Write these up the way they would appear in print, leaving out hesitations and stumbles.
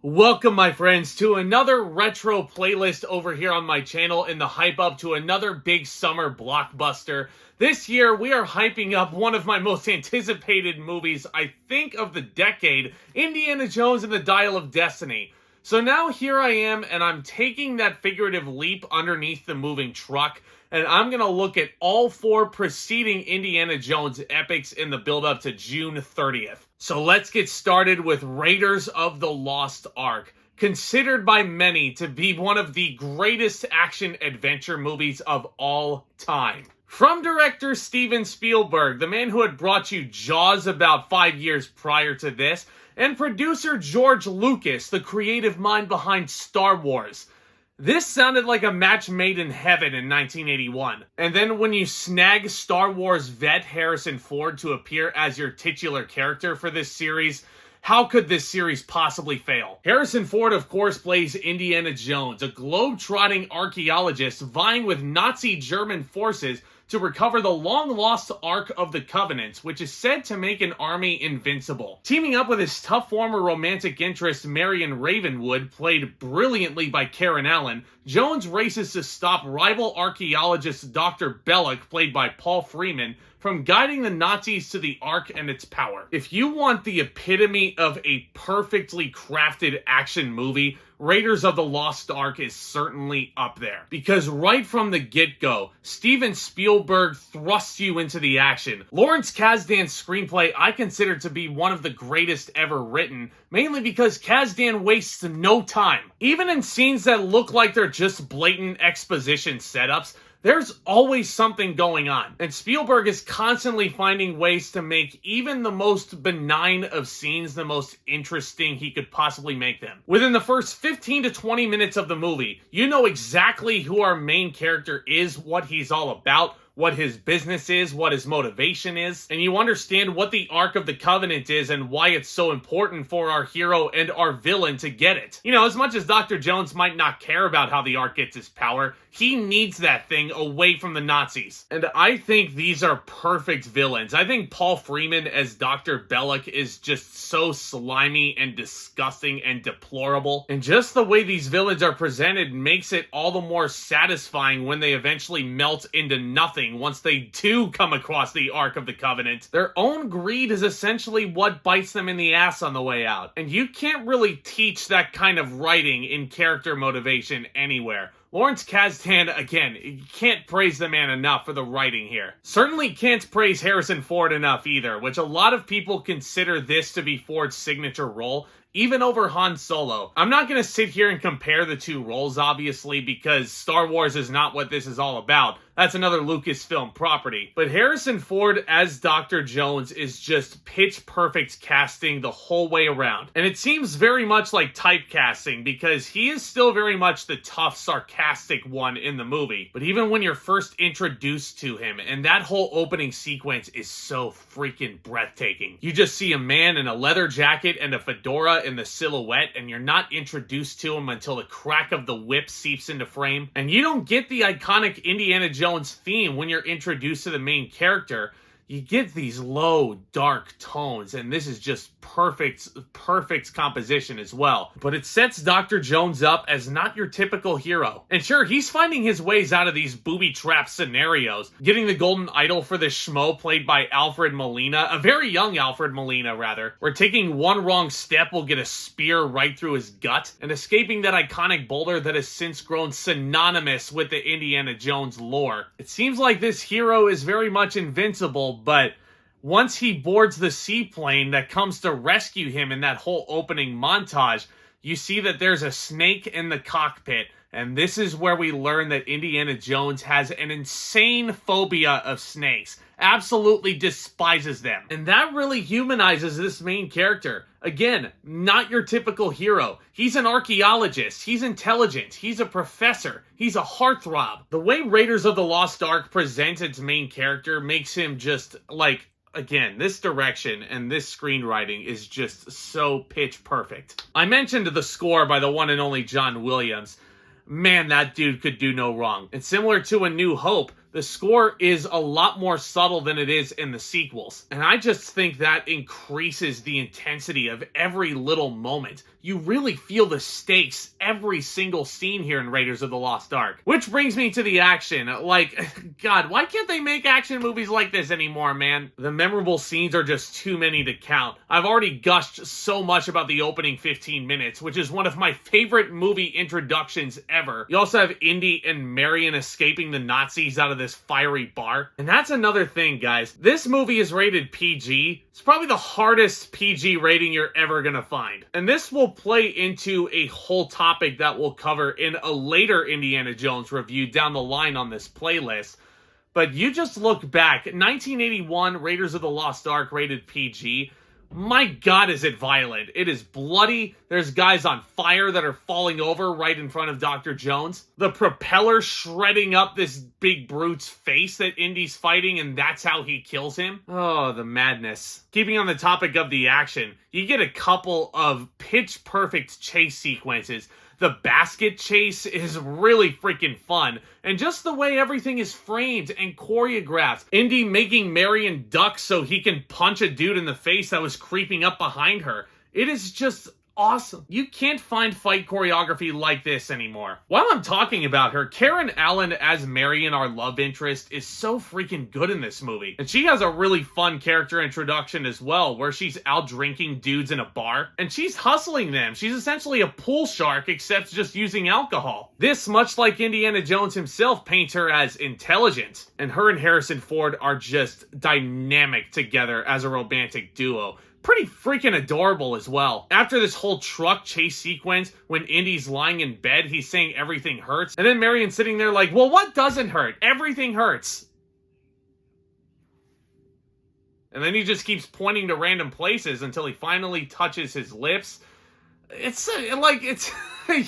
Welcome, my friends, to another retro playlist over here on my channel in the hype up to another big summer blockbuster. This year, we are hyping up one of my most anticipated movies, I think, of the decade, Indiana Jones and the Dial of Destiny. So now here I am, and I'm taking that figurative leap underneath the moving truck, and I'm going to look at all four preceding Indiana Jones epics in the build-up to June 30th. So let's get started with Raiders of the Lost Ark, considered by many to be one of the greatest action-adventure movies of all time. From director Steven Spielberg, the man who had brought you Jaws about 5 years prior to this, and producer George Lucas, the creative mind behind Star Wars. This sounded like a match made in heaven in 1981. And then when you snag Star Wars vet Harrison Ford to appear as your titular character for this series, how could this series possibly fail? Harrison Ford, of course, plays Indiana Jones, a globe-trotting archaeologist vying with Nazi German forces to recover the long-lost Ark of the Covenant, which is said to make an army invincible. Teaming up with his tough former romantic interest Marion Ravenwood, played brilliantly by Karen Allen, Jones races to stop rival archaeologist Dr. Belloc, played by Paul Freeman, from guiding the Nazis to the Ark and its power. If you want the epitome of a perfectly crafted action movie, Raiders of the Lost Ark is certainly up there. Because right from the get-go, Steven Spielberg thrusts you into the action. Lawrence Kasdan's screenplay I consider to be one of the greatest ever written, mainly because Kasdan wastes no time. Even in scenes that look like they're just blatant exposition setups, there's always something going on, and Spielberg is constantly finding ways to make even the most benign of scenes the most interesting he could possibly make them. Within the first 15 to 20 minutes of the movie, you know exactly who our main character is, what he's all about, what his business is, what his motivation is, and you understand what the Ark of the Covenant is and why it's so important for our hero and our villain to get it. You know, as much as Dr. Jones might not care about how the Ark gets his power, he needs that thing away from the Nazis. And I think these are perfect villains. I think Paul Freeman as Dr. Belloc is just so slimy and disgusting and deplorable. And just the way these villains are presented makes it all the more satisfying when they eventually melt into nothing once they do come across the Ark of the Covenant. Their own greed is essentially what bites them in the ass on the way out. And you can't really teach that kind of writing in character motivation anywhere. Lawrence Kasdan, again, you can't praise the man enough for the writing here. Certainly can't praise Harrison Ford enough either, which a lot of people consider this to be Ford's signature role, even over Han Solo. I'm not going to sit here and compare the two roles, obviously, because Star Wars is not what this is all about. That's another Lucasfilm property. But Harrison Ford as Dr. Jones is just pitch-perfect casting the whole way around. And it seems very much like typecasting, because he is still very much the tough, sarcastic one in the movie. But even when you're first introduced to him, and that whole opening sequence is so freaking breathtaking. You just see a man in a leather jacket and a fedora in the silhouette, and you're not introduced to him until the crack of the whip seeps into frame. And you don't get the iconic Indiana Jones theme when you're introduced to the main character. You get these low, dark tones, and this is just perfect composition as well. But it sets Dr. Jones up as not your typical hero. And sure, he's finding his ways out of these booby-trap scenarios, getting the golden idol for this schmo played by Alfred Molina, a very young Alfred Molina, rather, where taking one wrong step will get a spear right through his gut, and escaping that iconic boulder that has since grown synonymous with the Indiana Jones lore. It seems like this hero is very much invincible, but once he boards the seaplane that comes to rescue him in that whole opening montage, you see that there's a snake in the cockpit, and this is where we learn that Indiana Jones has an insane phobia of snakes. Absolutely despises them. And that really humanizes this main character. Again, not your typical hero. He's an archaeologist. He's intelligent. He's a professor. He's a heartthrob. The way Raiders of the Lost Ark presents its main character makes him just, like, again, this direction and this screenwriting is just so pitch perfect. I mentioned the score by the one and only John Williams. Man, that dude could do no wrong. And similar to A New Hope, the score is a lot more subtle than it is in the sequels. And I just think that increases the intensity of every little moment. you really feel the stakes every single scene here in Raiders of the Lost Ark. Which brings me to the action. Like, God, why can't they make action movies like this anymore, man? The memorable scenes are just too many to count. I've already gushed so much about the opening 15 minutes, which is one of my favorite movie introductions ever. You also have Indy and Marion escaping the Nazis out of this fiery bar. And that's another thing, guys. This movie is rated PG. It's probably the hardest PG rating you're ever gonna find. And this will play into a whole topic that we'll cover in a later Indiana Jones review down the line on this playlist. But you just look back, 1981, Raiders of the Lost Ark rated PG. My God, is it violent. It is bloody. There's guys on fire that are falling over right in front of Dr. Jones. The propeller shredding up this big brute's face that Indy's fighting, and that's how he kills him. Oh, the madness. Keeping on the topic of the action, you get a couple of pitch-perfect chase sequences. The basket chase is really freaking fun. And just the way everything is framed and choreographed. Indy making Marion duck so he can punch a dude in the face that was creeping up behind her. It is just awesome. You can't find fight choreography like this anymore. While I'm talking about her, Karen Allen as Marion, our love interest, is so freaking good in this movie. And she has a really fun character introduction as well, where she's out drinking dudes in a bar, and she's hustling them. She's essentially a pool shark, except just using alcohol. This, much like Indiana Jones himself, paints her as intelligent. And her and Harrison Ford are just dynamic together as a romantic duo. Pretty freaking adorable as well. After this whole truck chase sequence, when Indy's lying in bed, he's saying everything hurts. And then Marion's sitting there like, well, what doesn't hurt? Everything hurts. And then he just keeps pointing to random places until he finally touches his lips. It's like, it's,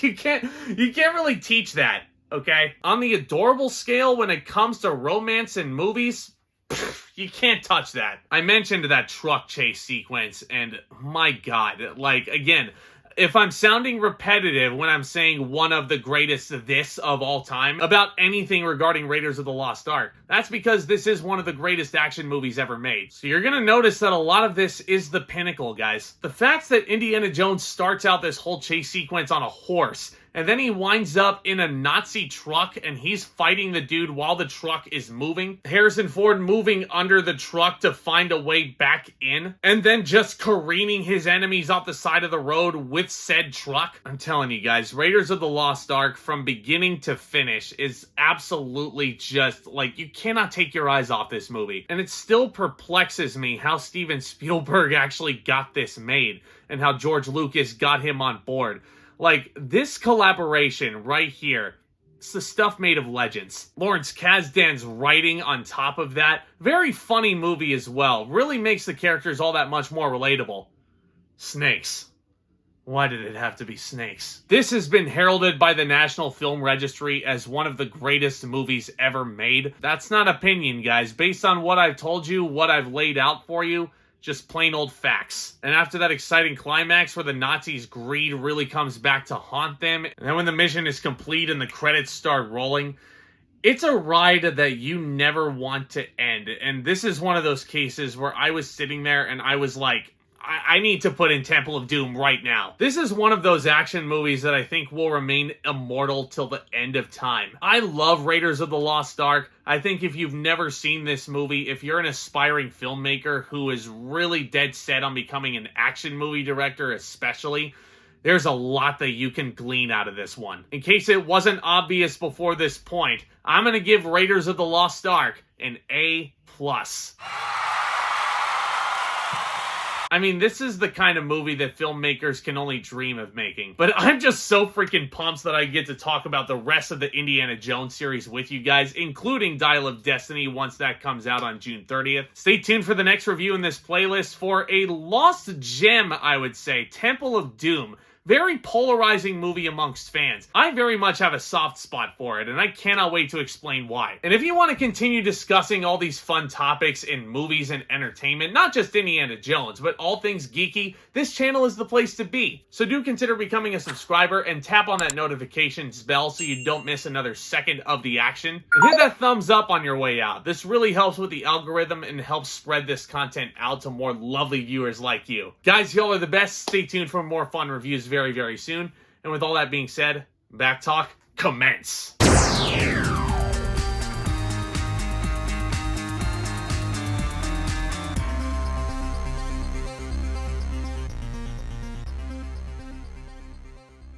you can't really teach that, okay? On the adorable scale, when it comes to romance in movies, you can't touch that. I mentioned that truck chase sequence, and my God, like, again, if I'm sounding repetitive when I'm saying one of the greatest this of all time about anything regarding Raiders of the Lost Ark, that's because this is one of the greatest action movies ever made. So you're gonna notice that a lot of this is the pinnacle, guys. The fact that Indiana Jones starts out this whole chase sequence on a horse, and then he winds up in a Nazi truck and he's fighting the dude while the truck is moving. Harrison Ford moving under the truck to find a way back in, and then just careening his enemies off the side of the road with said truck. I'm telling you guys, Raiders of the Lost Ark from beginning to finish is absolutely just, like, you cannot take your eyes off this movie. And it still perplexes me how Steven Spielberg actually got this made and how George Lucas got him on board. Like, this collaboration right here, it's the stuff made of legends. Lawrence Kasdan's writing on top of that, very funny movie as well. Really makes the characters all that much more relatable. Snakes. Why did it have to be snakes? This has been heralded by the National Film Registry as one of the greatest movies ever made. That's not opinion, guys. Based on what I've told you, what I've laid out for you, just plain old facts. And after that exciting climax where the Nazis' greed really comes back to haunt them, and then when the mission is complete and the credits start rolling, it's a ride that you never want to end. And this is one of those cases where I was sitting there and I was like, I need to put in Temple of Doom right now. This is one of those action movies that I think will remain immortal till the end of time. I love Raiders of the Lost Ark. I think if you've never seen this movie, if you're an aspiring filmmaker who is really dead set on becoming an action movie director especially, there's a lot that you can glean out of this one. In case it wasn't obvious before this point, I'm going to give Raiders of the Lost Ark an A+. I mean, this is the kind of movie that filmmakers can only dream of making. But I'm just so freaking pumped that I get to talk about the rest of the Indiana Jones series with you guys, including Dial of Destiny once that comes out on June 30th. Stay tuned for the next review in this playlist for a lost gem, I would say, Temple of Doom. Very polarizing movie amongst fans. I very much have a soft spot for it, and I cannot wait to explain why. And if you want to continue discussing all these fun topics in movies and entertainment, not just Indiana Jones, but all things geeky, this channel is the place to be. So do consider becoming a subscriber and tap on that notifications bell so you don't miss another second of the action. And hit that thumbs up on your way out. This really helps with the algorithm and helps spread this content out to more lovely viewers like you. Guys, y'all are the best. Stay tuned for more fun reviews very, very soon. And with all that being said, back talk, commence.